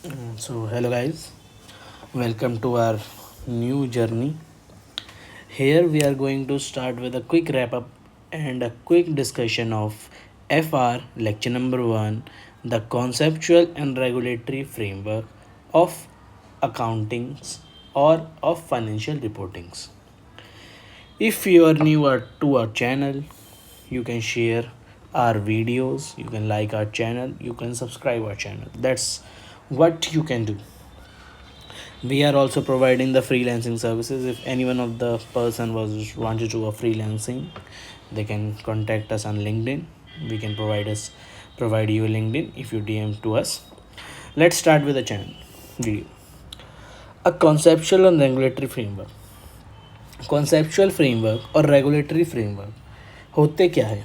So, hello guys, welcome to our new journey. Here we are going to start with a quick wrap up and a quick discussion of FR lecture number 1, the conceptual and regulatory framework of accountings or of financial reportings. If you are new to our channel, you can share our videos, you can like our channel, you can subscribe our channel. That's what you can do. We are also providing the freelancing services. If any one of the person was want to do a freelancing, they can contact us on LinkedIn. We can provide you LinkedIn if you DM to us. Let's start with the channel video. A conceptual and regulatory framework. Conceptual framework और regulatory framework होते क्या है,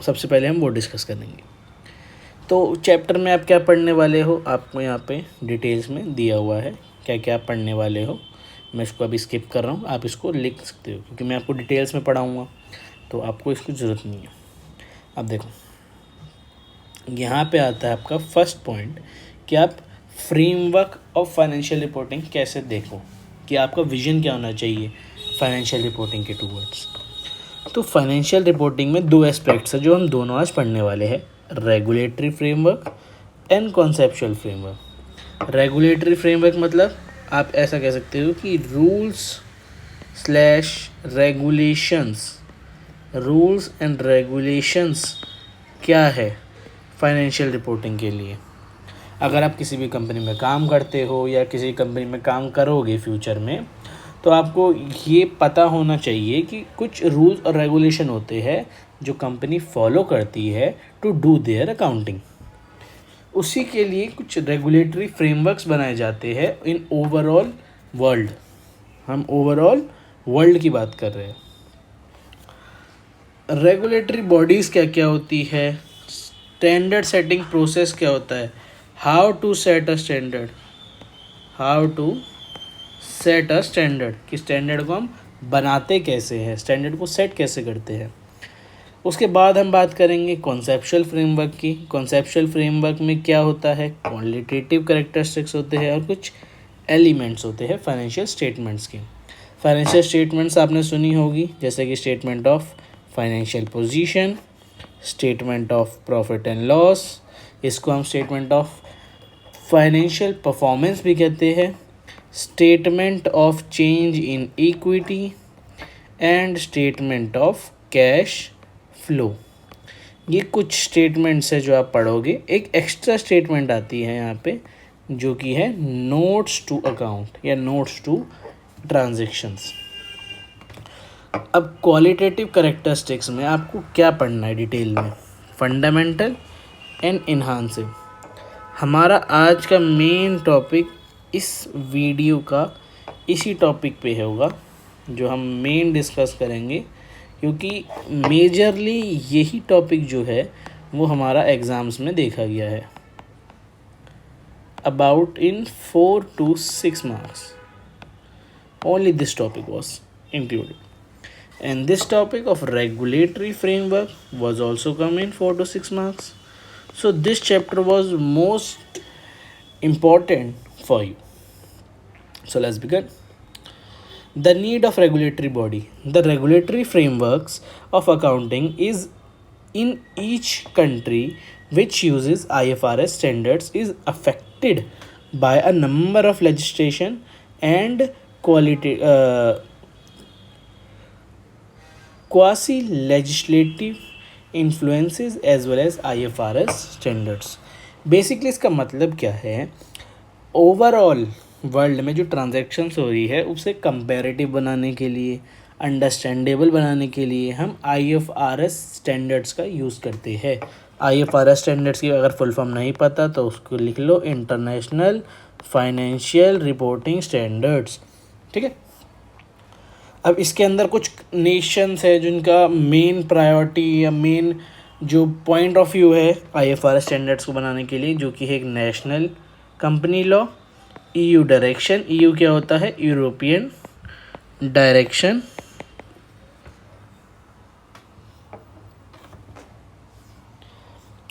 सबसे पहले हम वो discuss करेंगे. तो चैप्टर में आप क्या पढ़ने वाले हो, आपको यहाँ पे डिटेल्स में दिया हुआ है क्या क्या आप पढ़ने वाले हो. मैं इसको अभी स्किप कर रहा हूँ, आप इसको लिख सकते हो क्योंकि मैं आपको डिटेल्स में पढ़ाऊँगा, तो आपको इसकी ज़रूरत नहीं है. अब देखो, यहाँ पे आता है आपका फर्स्ट पॉइंट कि आप फ्रेमवर्क ऑफ फाइनेंशियल रिपोर्टिंग कैसे देखो, कि आपका विजन क्या होना चाहिए फाइनेंशियल रिपोर्टिंग के टूवर्ड्स. तो फाइनेंशियल रिपोर्टिंग में दो एस्पेक्ट्स है जो हम दोनों आज पढ़ने वाले हैं, regulatory framework and conceptual framework. Regulatory framework मतलब आप ऐसा कह सकते हो कि रूल्स एंड रेगुलेशंस क्या है फाइनेंशियल रिपोर्टिंग के लिए. अगर आप किसी भी कंपनी में काम करते हो या किसी कंपनी में काम करोगे फ्यूचर में, तो आपको ये पता होना चाहिए कि कुछ रूल्स और रेगुलेशन होते हैं जो कंपनी फॉलो करती है टू डू देयर अकाउंटिंग. उसी के लिए कुछ रेगुलेटरी फ्रेमवर्क्स बनाए जाते हैं इन ओवरऑल वर्ल्ड. हम ओवरऑल वर्ल्ड की बात कर रहे हैं. रेगुलेटरी बॉडीज़ क्या क्या होती है, स्टैंडर्ड सेटिंग प्रोसेस क्या होता है, how to set a standard, कि स्टैंडर्ड को हम बनाते कैसे हैं, स्टैंडर्ड को सेट कैसे करते हैं. उसके बाद हम बात करेंगे कॉन्सेप्चुअल फ्रेमवर्क की. कॉन्सेप्चुअल फ्रेमवर्क में क्या होता है, क्वालिटेटिव कैरेक्टरिस्टिक्स होते हैं और कुछ एलिमेंट्स होते हैं फाइनेंशियल स्टेटमेंट्स के. फाइनेंशियल स्टेटमेंट्स आपने सुनी होगी, जैसे कि statement of financial position, statement of profit and loss, इसको हम स्टेटमेंट ऑफ फाइनेंशियल परफॉर्मेंस भी कहते हैं, statement of change in equity and statement of cash flow. ये कुछ स्टेटमेंट्स है जो आप पढ़ोगे. एक एक्स्ट्रा स्टेटमेंट आती है यहाँ पे जो कि है नोट्स टू अकाउंट या नोट्स टू ट्रांजेक्शन्स. अब क्वालिटेटिव कैरेक्टरिस्टिक्स में आपको क्या पढ़ना है डिटेल में, फंडामेंटल एंड इन्हांसिव. हमारा आज का मेन टॉपिक इस वीडियो का इसी टॉपिक पे होगा जो हम मेन डिस्कस करेंगे, क्योंकि मेजरली यही टॉपिक जो है वो हमारा एग्ज़ाम्स में देखा गया है. About in 4 to 6 marks only this topic was included, and this topic of regulatory framework was also come in 4 to 6 marks. So this chapter was most important for you. So let's begin. The need of regulatory body. The regulatory frameworks of accounting is in each country which uses IFRS standards is affected by a number of legislation and quasi legislative influences as well as IFRS standards. Basically इसका मतलब क्या है, overall world में जो transactions हो रही है उसे कंपैरेटिव बनाने के लिए, अंडरस्टैंडेबल बनाने के लिए हम IFRS स्टैंडर्ड्स का यूज़ करते हैं. IFRS स्टैंडर्ड्स की अगर फुल फॉर्म नहीं पता तो उसको लिख लो, इंटरनेशनल फाइनेंशियल रिपोर्टिंग स्टैंडर्ड्स. ठीक है. अब इसके अंदर कुछ नेशंस है जिनका मेन प्रायोरिटी या मेन जो पॉइंट ऑफ व्यू है IFRS स्टैंडर्ड्स को बनाने के लिए, जो कि है एक national company law, EU direction. EU क्या होता है, यूरोपियन डायरेक्शन,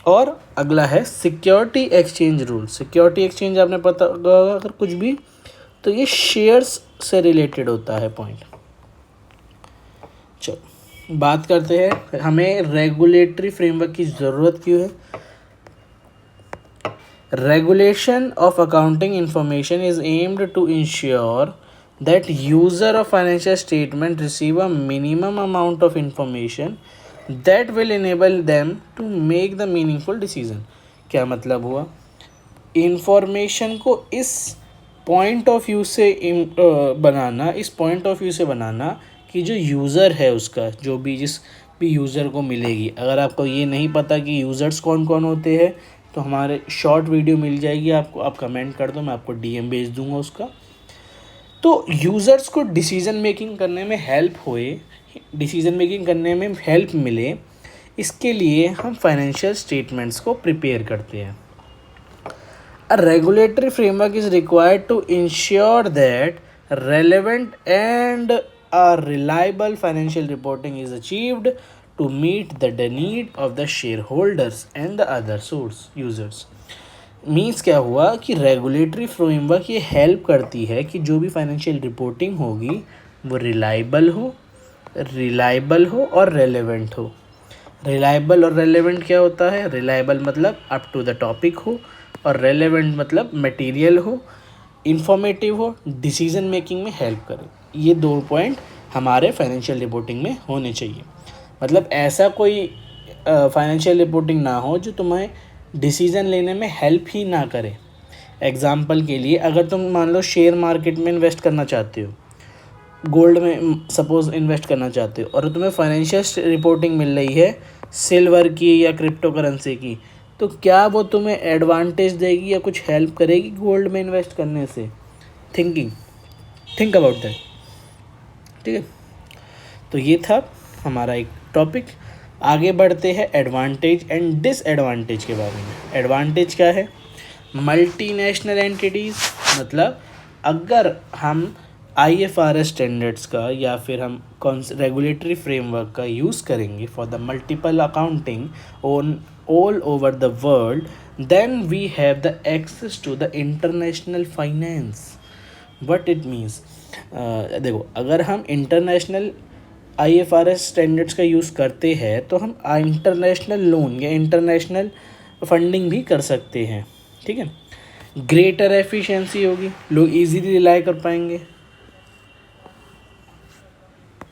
और अगला है security exchange rule. Security exchange आपने पता होगा अगर कुछ भी, तो ये शेयर्स से रिलेटेड होता है पॉइंट। चलो बात करते हैं हमें रेगुलेटरी फ्रेमवर्क की ज़रूरत क्यों है। Regulation of accounting information is aimed to ensure that user of financial statement receive a minimum amount of information that will enable them to make the meaningful decision। क्या मतलब हुआ, इंफॉर्मेशन को इस point of view से बनाना, इस point of view से बनाना कि जो यूज़र है उसका, जो भी जिस भी यूज़र को मिलेगी। अगर आपको ये नहीं पता कि यूज़र्स कौन कौन होते हैं तो हमारे शॉर्ट वीडियो मिल जाएगी आपको, आप कमेंट कर दो, मैं आपको डीएम भेज दूंगा उसका। तो यूज़र्स को डिसीजन मेकिंग करने में हेल्प होए, डिसीजन मेकिंग करने में हेल्प मिले, इसके लिए हम फाइनेंशियल स्टेटमेंट्स को प्रिपेयर करते हैं। A regulatory framework is required to ensure that relevant and a reliable financial reporting is achieved to meet the need of the shareholders and the other source users। Means क्या हुआ कि regulatory framework ये help करती है कि जो भी financial reporting होगी वो रिलायबल हो और रेलेवेंट हो। रिलायबल और रेलेवेंट क्या होता है, रिलायबल मतलब अप टू द टॉपिक हो और रेलेवेंट मतलब मटेरियल हो, इंफॉर्मेटिव हो, डिसीजन मेकिंग में हेल्प करे। ये दो पॉइंट हमारे फाइनेंशियल रिपोर्टिंग में होने चाहिए। मतलब ऐसा कोई फाइनेंशियल रिपोर्टिंग ना हो जो तुम्हें डिसीज़न लेने में हेल्प ही ना करे। एग्जाम्पल के लिए अगर तुम मान लो शेयर मार्केट में इन्वेस्ट करना चाहते हो, गोल्ड में सपोज़ इन्वेस्ट करना चाहते हो और तुम्हें फाइनेंशियल रिपोर्टिंग मिल रही है सिल्वर की या क्रिप्टो करेंसी की, तो क्या वो तुम्हें एडवांटेज देगी या कुछ हेल्प करेगी गोल्ड में इन्वेस्ट करने से? Think about that. ठीक है, तो ये था हमारा एक टॉपिक। आगे बढ़ते हैं एडवांटेज एंड डिसएडवांटेज के बारे में। एडवांटेज क्या है, मल्टीनेशनल एंटिटीज़, मतलब अगर हम आईएफआरएस स्टैंडर्ड्स का या फिर हम रेगुलेटरी फ्रेमवर्क का यूज़ करेंगे for the multiple accounting on all over the world, then we have the access to the international finance. What it means, देखो अगर हम इंटरनेशनल आईएफआरएस स्टैंडर्ड्स का यूज़ करते हैं तो हम इंटरनेशनल लोन या इंटरनेशनल फंडिंग भी कर सकते हैं। ठीक है, ग्रेटर एफिशिएंसी होगी, लोग इजीली रिलाई कर पाएंगे।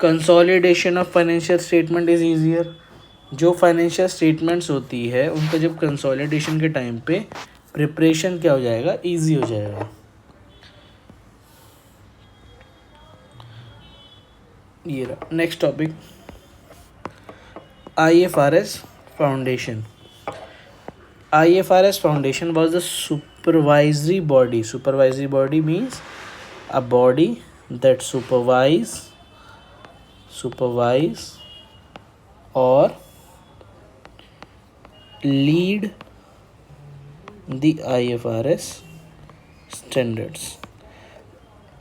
Consolidation of financial statement is easier. जो फाइनेंशियल स्टेटमेंट्स होती है उनका जब कंसोलिडेशन के टाइम पे प्रिपरेशन क्या हो जाएगा, ईजी हो जाएगा। ये रहा next topic, IFRS foundation. IFRS foundation was the supervisory body. Supervisory body means a body that supervise or lead the IFRS standards।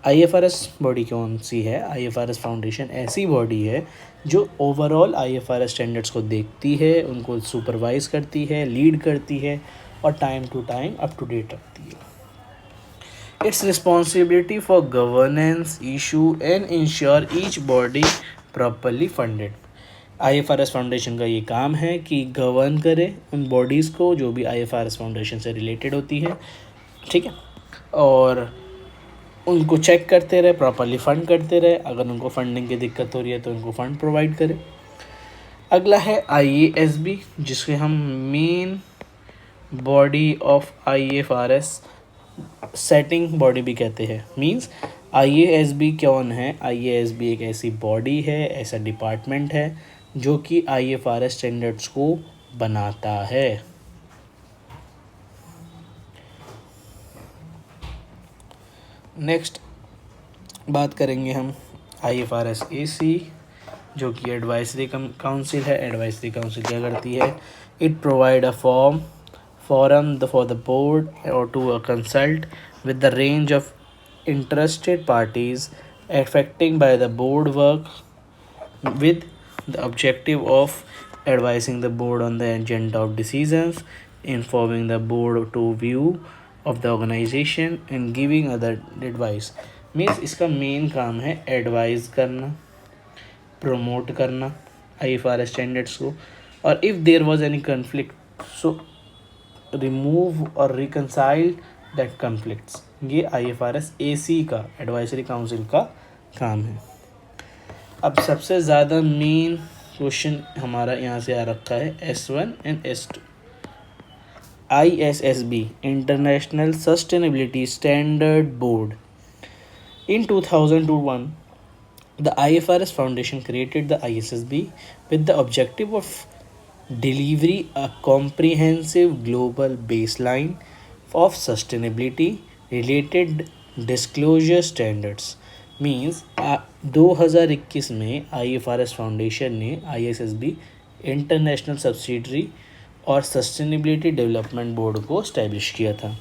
IFRS body कौन सी है? IFRS फाउंडेशन ऐसी बॉडी है जो ओवरऑल IFRS स्टैंडर्ड्स को देखती है, उनको सुपरवाइज करती है, लीड करती है और time to time up to date रखती है। It's responsibility for governance issue and ensure each body properly funded. IFRS foundation का ये काम है कि गवर्न करे उन बॉडीज़ को जो भी IFRS फाउंडेशन से रिलेटेड होती है। ठीक है, और उनको चेक करते रहे, प्रॉपरली फ़ंड करते रहे, अगर उनको फंडिंग की दिक्कत हो रही है तो उनको फ़ंड प्रोवाइड करें। अगला है IASB, जिसके हम main body of IFRS setting body भी कहते हैं। मींस IASB कौन है? IASB एक ऐसी बॉडी है, ऐसा डिपार्टमेंट है जो कि IFRS स्टैंडर्ड्स को बनाता है। नेक्स्ट बात करेंगे हम IFRS AC, जो कि एडवाइजरी काउंसिल है। एडवाइजरी काउंसिल क्या करती है? It provide a forum for the board or to consult with the range of interested parties affecting by the board work with the objective of advising the board on the agenda of decisions, informing the board to view of the organization and giving other advice. Means इसका main काम है advise करना, promote करना IFRS standards को, और if there was any conflict so remove और reconcile that conflicts. ये IFRS AC का एडवाइजरी काउंसिल का काम है। अब सबसे ज़्यादा मेन क्वेश्चन हमारा यहाँ से आ रखा है S1 and S2। ISSB international sustainability standard board in 2001 the IFRS Foundation created the ISSB with the objective of delivery a comprehensive global baseline of sustainability related disclosure standards। Means 2021 में IFRS foundation ने ISSB international subsidiary और sustainability development board को establish किया था।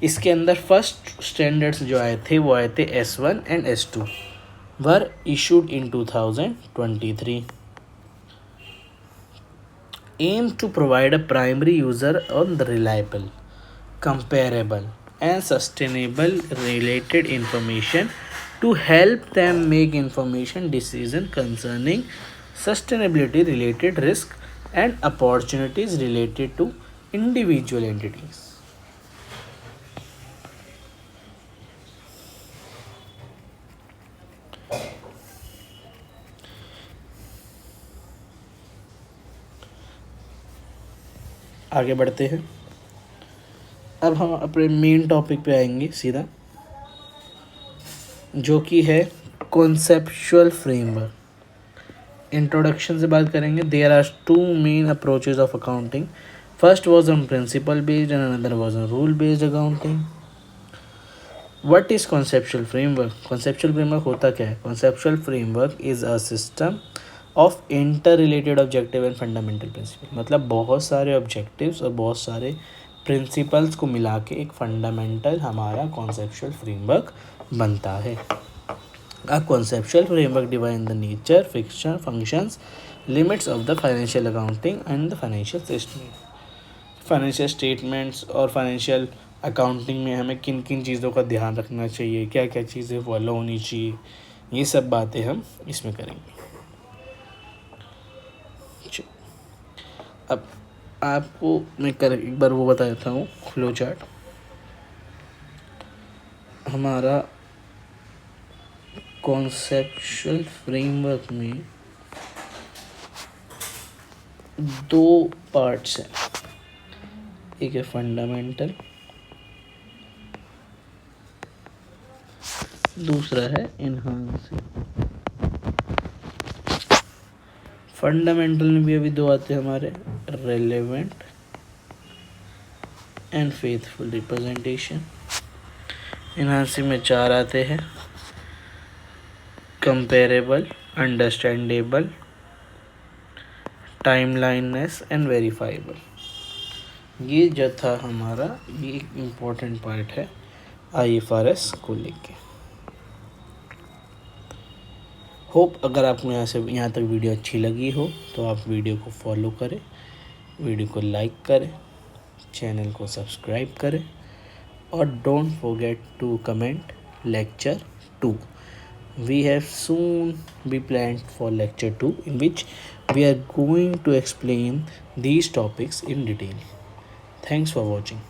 इसके अंदर first standards जो आए थे वो आए थे S1 and S2 were issued in 2023। Aim to provide a primary user on the reliable, comparable and sustainable related information to help them make information decision concerning sustainability related risk and opportunities related to individual entities। आगे बढ़ते हैं। अब हम अपने main topic पे आएंगे सीधा, जो कि है कॉन्सेप्चुअल फ्रेमवर्क। इंट्रोडक्शन से बात करेंगे। There are two main approaches of accounting. First was on principle based and another was on rule based accounting. What is conceptual framework? Conceptual framework होता क्या है? Conceptual framework is a system of inter related objective and fundamental principle. मतलब बहुत सारे objectives और बहुत सारे principles को मिला के एक फंडामेंटल हमारा कॉन्सेप्चुअल फ्रेमवर्क बनता है। A conceptual framework divine the nature, fiction, functions, limits of the financial accounting and the financial statement. Financial statements और फाइनेंशियल अकाउंटिंग में हमें किन किन चीज़ों का ध्यान रखना चाहिए, क्या क्या चीज़ें फॉलो होनी चाहिए, ये सब बातें हम इसमें करेंगे। अब आपको मैं एक बार वो बता देता हूँ फ्लो चार्ट। हमारा कॉन्सेप्चुअल फ्रेमवर्क में दो पार्ट्स हैं, एक है फंडामेंटल, दूसरा है इनहांसिंग। फंडामेंटल में भी अभी दो आते हैं हमारे, relevant and faithful representation. Enhancing में चार आते हैं, कंपेरेबल, अंडरस्टैंडेबल, टाइमलाइननेस एंड वेरीफाइबल। ये जो था हमारा, ये एक इम्पोर्टेंट पार्ट है IFRS को लेके। होप अगर आपको यहाँ तक वीडियो अच्छी लगी हो तो आप वीडियो को फॉलो करें, वीडियो को लाइक करें, चैनल को सब्सक्राइब करें और don't forget to comment lecture 2। We have soon be planned for lecture 2 in which we are going to explain these topics in detail. Thanks for watching.